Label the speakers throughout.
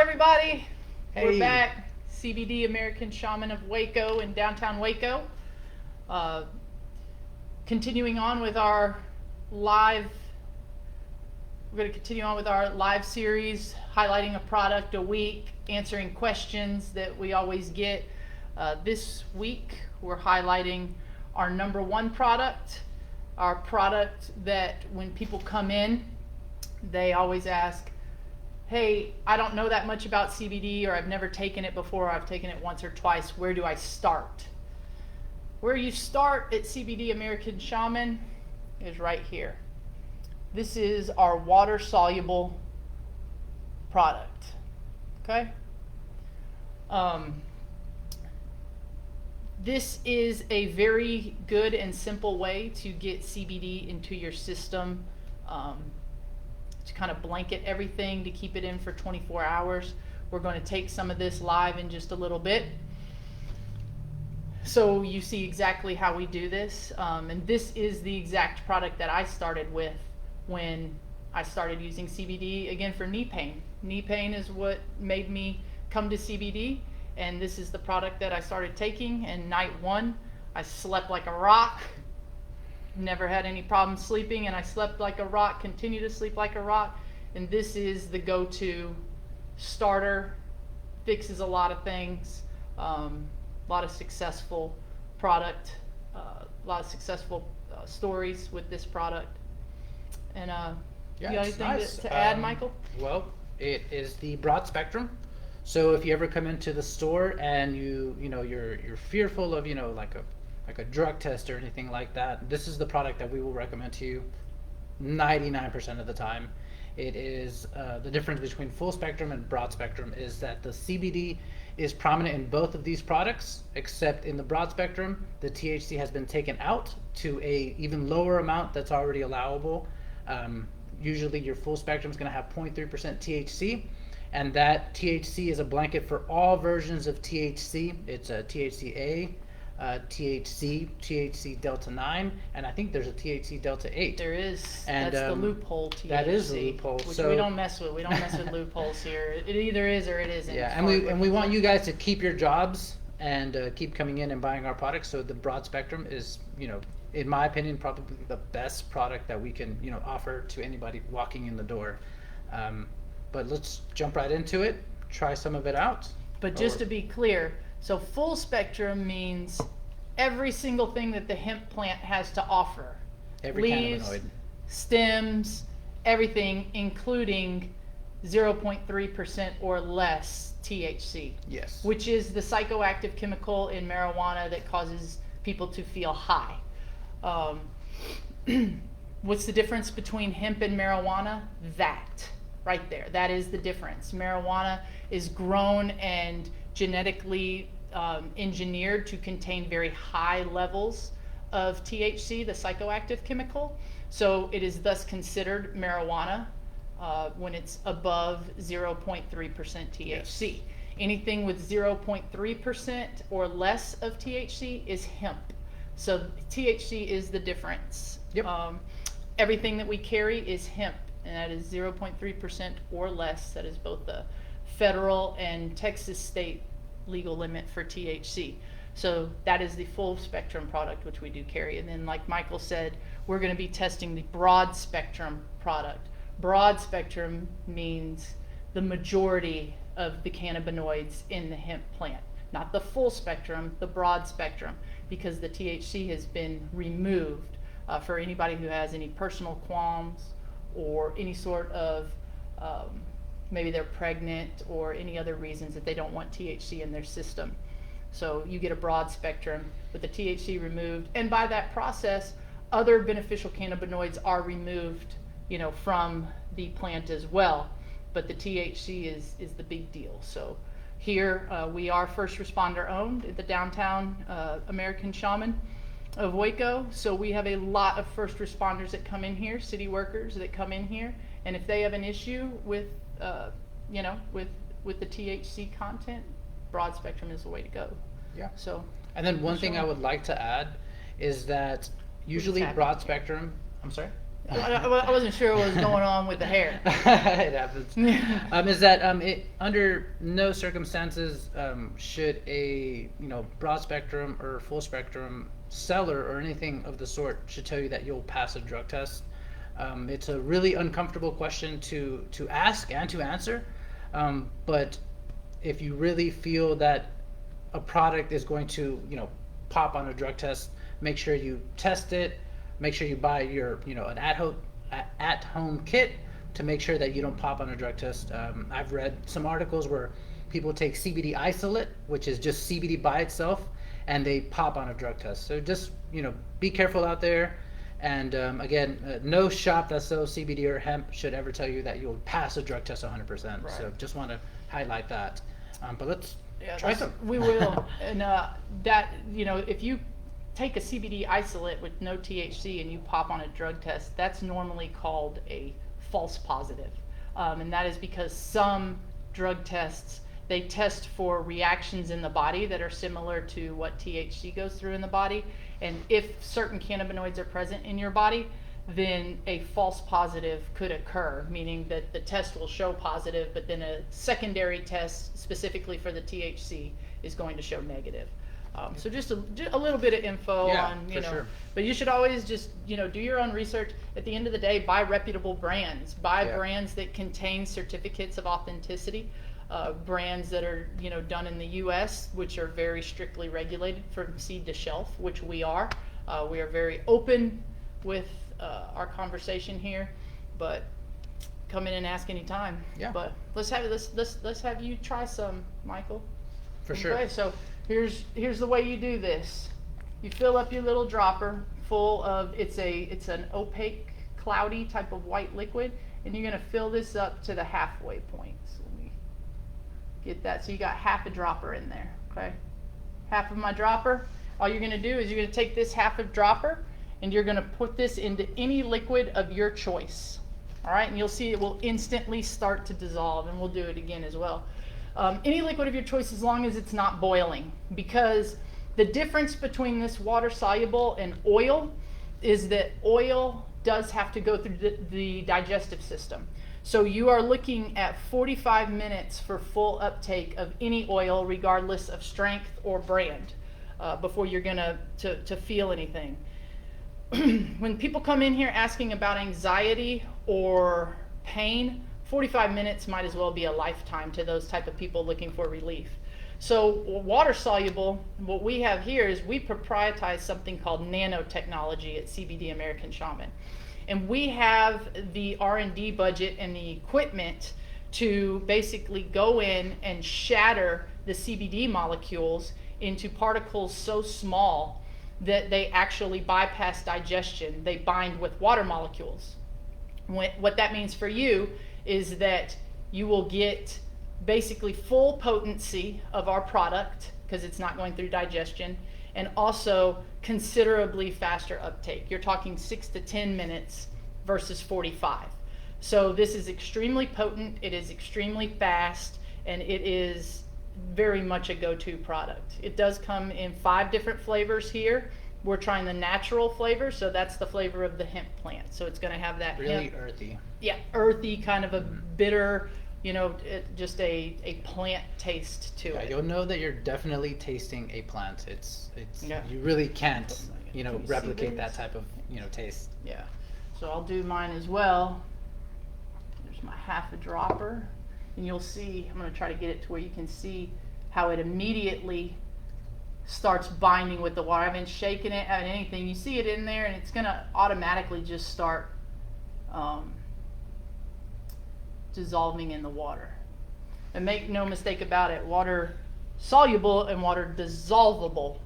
Speaker 1: everybody.
Speaker 2: Hey.
Speaker 1: We're back. CBD American Shaman of Waco in downtown Waco. Continuing on with our live, we're going to continue on with our live series, highlighting a product a week, answering questions that we always get. This week, we're highlighting our number one product, our product that when people come in, they always ask, hey, I don't know that much about CBD, or I've never taken it before, or I've taken it once or twice. Where do I start? Where you start at CBD American Shaman is right here. This is our water-soluble product, okay? This is a very good and simple way to get CBD into your system, to kind of blanket everything, to keep it in for 24 hours. We're going to take some of this live in just a little bit, so you see exactly how we do this. And this is the exact product that I started with when I started using CBD, again, for knee pain. Knee pain is what made me come to CBD, and this is the product that I started taking. And night one, I slept like a rock. Never had any problem sleeping, and I slept like a rock, continue to sleep like a rock. And this is the go-to starter, fixes a lot of things, a lot of successful product, a lot of successful stories with this product. And you got anything to add, Michael?
Speaker 2: Well, it is the broad spectrum. So if you ever come into the store and you're fearful of like a drug test or anything like that, this is the product that we will recommend to you 99% of the time. It is the difference between full spectrum and broad spectrum is that the CBD is prominent in both of these products, except in the broad spectrum, the THC has been taken out to a even lower amount that's already allowable. Usually your full spectrum is going to have 0.3% THC, and that THC is a blanket for all versions of THC. It's a THCA, THC Delta 9, and I think there's a THC Delta 8.
Speaker 1: There is.
Speaker 2: And
Speaker 1: that's the loophole THC.
Speaker 2: That is the loophole.
Speaker 1: Which
Speaker 2: so,
Speaker 1: we don't mess with. We don't mess with loopholes here. It either is or it isn't.
Speaker 2: Yeah, and we want you guys to keep your jobs and keep coming in and buying our products. So the broad spectrum is, in my opinion, probably the best product that we can, offer to anybody walking in the door. But let's jump right into it. Try some of it out.
Speaker 1: But just to be clear, so full spectrum means every single thing that the hemp plant has to offer.
Speaker 2: Every
Speaker 1: leaves,
Speaker 2: cannabinoid.
Speaker 1: Stems, everything, including 0.3% or less THC.
Speaker 2: Yes.
Speaker 1: Which is the psychoactive chemical in marijuana that causes people to feel high. What's the difference between hemp and marijuana? That right there. That is the difference. Marijuana is grown and genetically engineered to contain very high levels of THC, the psychoactive chemical. So it is thus considered marijuana when it's above 0.3% THC. Yes. Anything with 0.3% or less of THC is hemp. So THC is the difference.
Speaker 2: Yep.
Speaker 1: Everything that we carry is hemp, and that is 0.3% or less. That is both the federal and Texas state legal limit for THC. So that is the full spectrum product, which we do carry. And then, like Michael said, we're going to be testing the broad spectrum product. Broad spectrum means the majority of the cannabinoids in the hemp plant, not the full spectrum, the broad spectrum, because the THC has been removed for anybody who has any personal qualms or any sort of maybe they're pregnant or any other reasons that they don't want THC in their system. So you get a broad spectrum with the THC removed, and by that process, other beneficial cannabinoids are removed, from the plant as well. But the THC is the big deal. So here we are first responder owned at the downtown American Shaman of Waco. So we have a lot of first responders that come in here, city workers that come in here, and if they have an issue with with the THC content, broad spectrum is the way to go.
Speaker 2: Yeah.
Speaker 1: So.
Speaker 2: And then one thing I would like to add is that usually broad spectrum. I'm sorry.
Speaker 1: I wasn't sure what was going on with the hair.
Speaker 2: It happens. Is that it under no circumstances should a broad spectrum or full spectrum seller or anything of the sort should tell you that you'll pass a drug test. It's a really uncomfortable question to ask and to answer, but if you really feel that a product is going to pop on a drug test, make sure you test it. Make sure you buy your an at home kit to make sure that you don't pop on a drug test. I've read some articles where people take CBD isolate, which is just CBD by itself, and they pop on a drug test. So just be careful out there. And again, no shop that sells CBD or hemp should ever tell you that you'll pass a drug test 100%.
Speaker 1: Right.
Speaker 2: So just want to highlight that. But let's try some.
Speaker 1: We will, and that if you take a CBD isolate with no THC and you pop on a drug test, that's normally called a false positive. And that is because some drug tests, they test for reactions in the body that are similar to what THC goes through in the body. And if certain cannabinoids are present in your body, then a false positive could occur, meaning that the test will show positive, but then a secondary test specifically for the THC is going to show negative. So just a little bit of info on,
Speaker 2: sure.
Speaker 1: But you should always just, do your own research. At the end of the day, buy reputable brands. Buy brands that contain certificates of authenticity, brands that are, done in the U.S., which are very strictly regulated from seed to shelf, which we are. We are very open with our conversation here, but come in and ask anytime.
Speaker 2: Yeah.
Speaker 1: But let's have you try some, Michael.
Speaker 2: For sure.
Speaker 1: Okay, so here's the way you do this. You fill up your little dropper full of it's an opaque, cloudy type of white liquid, and you're gonna fill this up to the halfway point. So let me get that. So you got half a dropper in there. Okay, half of my dropper. All you're gonna do is you're gonna take this half of dropper and you're gonna put this into any liquid of your choice. All right, and you'll see it will instantly start to dissolve, and we'll do it again as well. Any liquid of your choice as long as it's not boiling, because the difference between this water soluble and oil is that oil does have to go through the digestive system. So you are looking at 45 minutes for full uptake of any oil, regardless of strength or brand, before you're gonna to feel anything. When people come in here asking about anxiety or pain, 45 minutes might as well be a lifetime to those type of people looking for relief. So water soluble, what we have here is we proprietize something called nanotechnology at CBD American Shaman. And we have the R&D budget and the equipment to basically go in and shatter the CBD molecules into particles so small that they actually bypass digestion. They bind with water molecules. What that means for you is that you will get basically full potency of our product because it's not going through digestion, and also considerably faster uptake. You're talking 6 to 10 minutes versus 45. So this is extremely potent, it is extremely fast, and it is very much a go-to product. It does come in 5 different flavors here. We're trying the natural flavor, so that's the flavor of the hemp plant. So it's going to have that
Speaker 2: Really
Speaker 1: hemp,
Speaker 2: earthy.
Speaker 1: yeah, earthy, kind of a bitter, just a plant taste to it.
Speaker 2: You'll know that you're definitely tasting a plant. It's
Speaker 1: Yeah.
Speaker 2: You really can't,
Speaker 1: Can you see
Speaker 2: replicate
Speaker 1: this?
Speaker 2: that type of, taste.
Speaker 1: Yeah. So I'll do mine as well. There's my half a dropper. And you'll see, I'm going to try to get it to where you can see how it immediately starts binding with the water. I haven't shaken it, haven't anything. You see it in there, and it's going to automatically just start dissolving in the water. And make no mistake about it, water soluble and water dissolvable,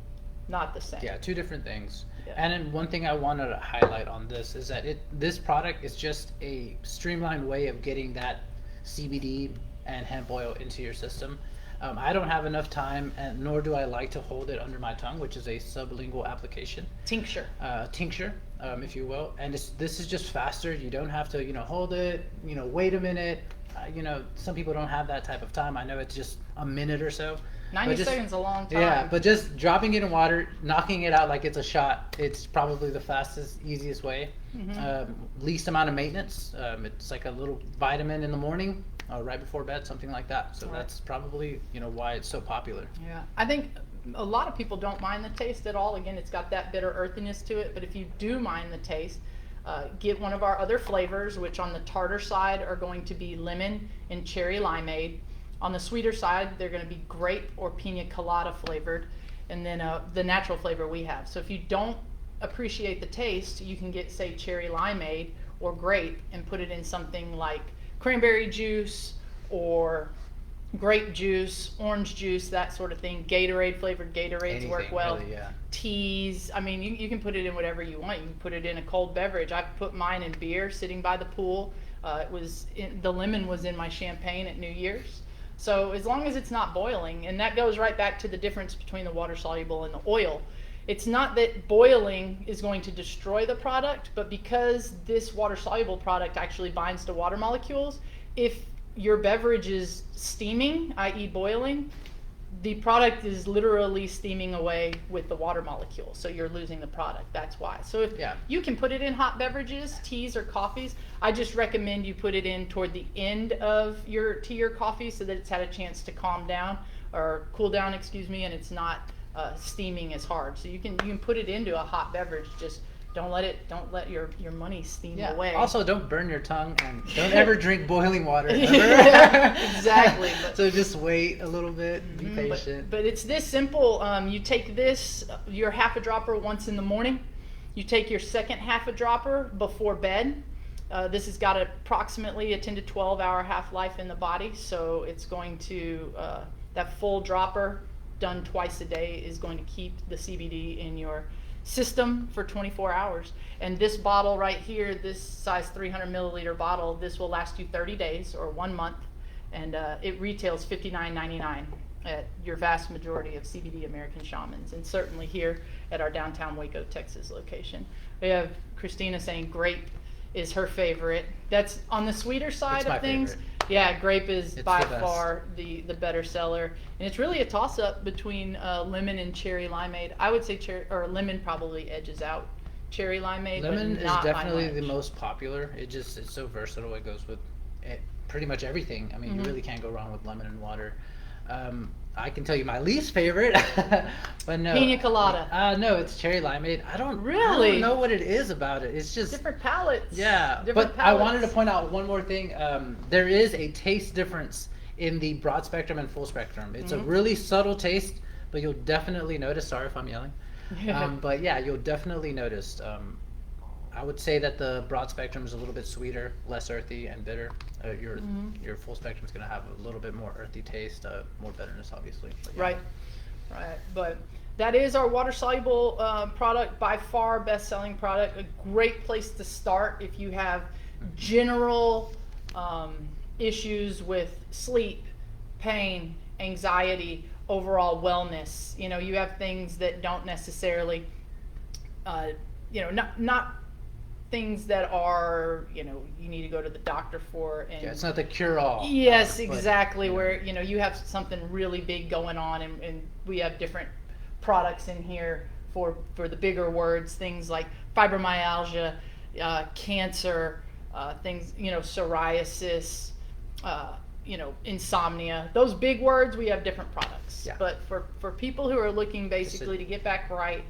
Speaker 1: not the same.
Speaker 2: Yeah, 2 different things.
Speaker 1: Yeah.
Speaker 2: And then one thing I wanted to highlight on this is that this product is just a streamlined way of getting that CBD and hemp oil into your system. I don't have enough time, and nor do I like to hold it under my tongue, which is a sublingual application.
Speaker 1: Tincture.
Speaker 2: Tincture, if you will. And this is just faster. You don't have to, hold it, wait a minute, some people don't have that type of time. I know it's just a minute or so.
Speaker 1: 90
Speaker 2: but just,
Speaker 1: seconds is a long time.
Speaker 2: Yeah, but just dropping it in water, knocking it out like it's a shot, it's probably the fastest, easiest way. Least amount of maintenance. It's like a little vitamin in the morning, right before bed, something like that. So that's probably why it's so popular.
Speaker 1: Yeah, I think a lot of people don't mind the taste at all. Again, it's got that bitter earthiness to it, but if you do mind the taste, get one of our other flavors, which on the tartar side are going to be lemon and cherry limeade. On the sweeter side, they're going to be grape or pina colada flavored, and then the natural flavor we have. So if you don't appreciate the taste, you can get, say, cherry limeade or grape and put it in something like cranberry juice or grape juice, orange juice, that sort of thing. Gatorade flavored Gatorades work well.
Speaker 2: Really, yeah.
Speaker 1: Teas. I mean, you can put it in whatever you want. You can put it in a cold beverage. I put mine in beer, sitting by the pool. The lemon was in my champagne at New Year's. So as long as it's not boiling, and that goes right back to the difference between the water soluble and the oil. It's not that boiling is going to destroy the product, but because this water soluble product actually binds to water molecules, if your beverage is steaming, i.e. boiling, the product is literally steaming away with the water molecules, so you're losing the product. That's why. So if you can put it in hot beverages, teas or coffees, I just recommend you put it in toward the end of your tea or coffee so that it's had a chance to calm down or cool down, and it's not steaming as hard. So you can put it into a hot beverage. Just don't let your money steam away.
Speaker 2: Also, don't burn your tongue, and don't ever drink boiling water.
Speaker 1: Exactly. But,
Speaker 2: so just wait a little bit, be patient.
Speaker 1: But it's this simple. You take your half a dropper once in the morning. You take your second half a dropper before bed. This has got approximately a 10 to 12 hour half-life in the body, so it's going to, that full dropper done twice a day is going to keep the CBD in your system for 24 hours. And this bottle right here, this size 300 milliliter bottle, this will last you 30 days or 1 month, and it retails $59.99 at your vast majority of CBD American Shamans, and certainly here at our downtown Waco, Texas location. We have Christina saying grape is her favorite. That's on the sweeter side of things.
Speaker 2: Favorite.
Speaker 1: Yeah, grape is by
Speaker 2: the
Speaker 1: far the better seller, and it's really a toss-up between lemon and cherry limeade. I would say lemon probably edges out cherry limeade.
Speaker 2: Lemon
Speaker 1: but
Speaker 2: is
Speaker 1: not
Speaker 2: definitely
Speaker 1: by much.
Speaker 2: the most popular. It's so versatile. It goes with pretty much everything. I mean, you really can't go wrong with lemon and water. I can tell you my least favorite, but no.
Speaker 1: Pina colada.
Speaker 2: No, it's cherry limeade. I don't know what it is about it. It's just
Speaker 1: Different palates.
Speaker 2: Yeah,
Speaker 1: Different
Speaker 2: I wanted to point out one more thing. There is a taste difference in the broad spectrum and full spectrum. It's a really subtle taste, but you'll definitely notice. Sorry if I'm yelling. But yeah, you'll definitely notice. I would say that the broad spectrum is a little bit sweeter, less earthy and bitter. Your full spectrum is going to have a little bit more earthy taste, more bitterness, obviously. But yeah.
Speaker 1: Right. But that is our water soluble product, by far best selling product. A great place to start if you have general issues with sleep, pain, anxiety, overall wellness. You have things that don't necessarily, not things that are, you need to go to the doctor for. And
Speaker 2: it's not the cure-all.
Speaker 1: Yes, exactly. Where, you have something really big going on, and we have different products in here for the bigger words, things like fibromyalgia, cancer, things, psoriasis, insomnia. Those big words, we have different products.
Speaker 2: Yeah.
Speaker 1: But for people who are looking basically to get back right,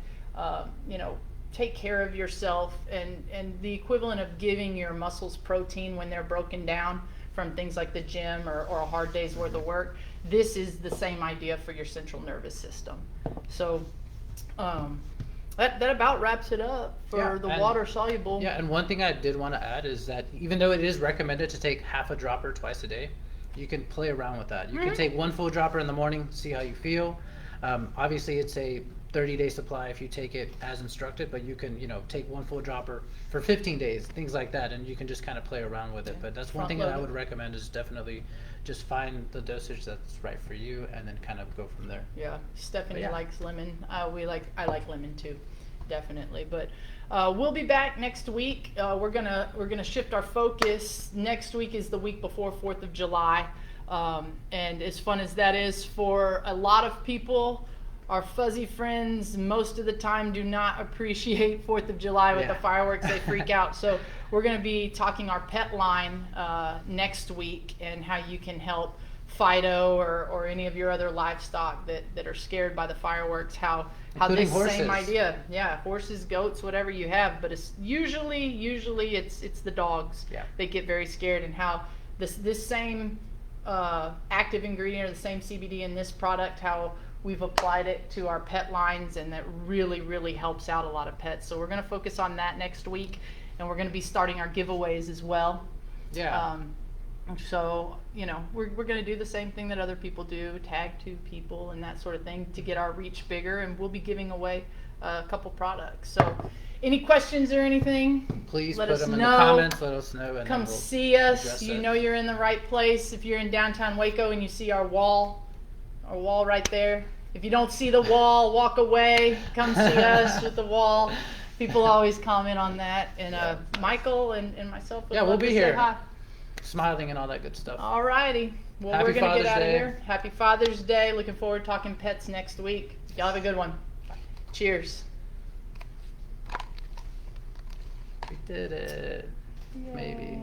Speaker 1: take care of yourself, and the equivalent of giving your muscles protein when they're broken down from things like the gym or a hard day's worth of work, this is the same idea for your central nervous system. So that about wraps it up for the water soluble.
Speaker 2: Yeah, and one thing I did want to add is that even though it is recommended to take half a dropper twice a day, you can play around with that. You can take one full dropper in the morning, see how you feel. Obviously, it's a 30-day supply if you take it as instructed, but you can, take one full dropper for 15 days, things like that, and you can just kind of play around with it. But that's one thing that I would recommend, is definitely just find the dosage that's right for you, and then kind of go from there.
Speaker 1: Yeah, Stephanie likes lemon. I like lemon too, definitely. But We'll be back next week. We're gonna shift our focus. Next week is the week before 4th of July. And as fun as that is for a lot of people, our fuzzy friends most of the time do not appreciate 4th of July with the fireworks. They freak out. So we're going to be talking our pet line next week and how you can help Fido or any of your other livestock that are scared by the fireworks, how
Speaker 2: Including
Speaker 1: this
Speaker 2: horses.
Speaker 1: same idea, horses, goats, whatever you have, but it's usually it's the dogs that get very scared, and how this same active ingredient or the same CBD in this product, how we've applied it to our pet lines, and that really helps out a lot of pets. So we're going to focus on that next week, and we're going to be starting our giveaways as well. So we're going to do the same thing that other people do, tag 2 people and that sort of thing to get our reach bigger, and we'll be giving away a couple products. So any questions or anything,
Speaker 2: please
Speaker 1: let
Speaker 2: put
Speaker 1: us
Speaker 2: them in
Speaker 1: know.
Speaker 2: the comments. Let us know. And
Speaker 1: come
Speaker 2: then we'll
Speaker 1: see us.
Speaker 2: address
Speaker 1: You
Speaker 2: it.
Speaker 1: know you're in the right place. If you're in downtown Waco and you see our wall right there, if you don't see the wall, walk away. Come see us with the wall. People always comment on that, and Michael and myself would
Speaker 2: we'll
Speaker 1: love
Speaker 2: be
Speaker 1: to
Speaker 2: here.
Speaker 1: say hi.
Speaker 2: Smiling and all that good stuff.
Speaker 1: All righty. Well,
Speaker 2: Happy
Speaker 1: we're going to get
Speaker 2: Father's
Speaker 1: out of
Speaker 2: Day.
Speaker 1: here. Happy Father's Day. Looking forward to talking pets next week. Y'all have a good one. Cheers.
Speaker 2: We did it. Maybe.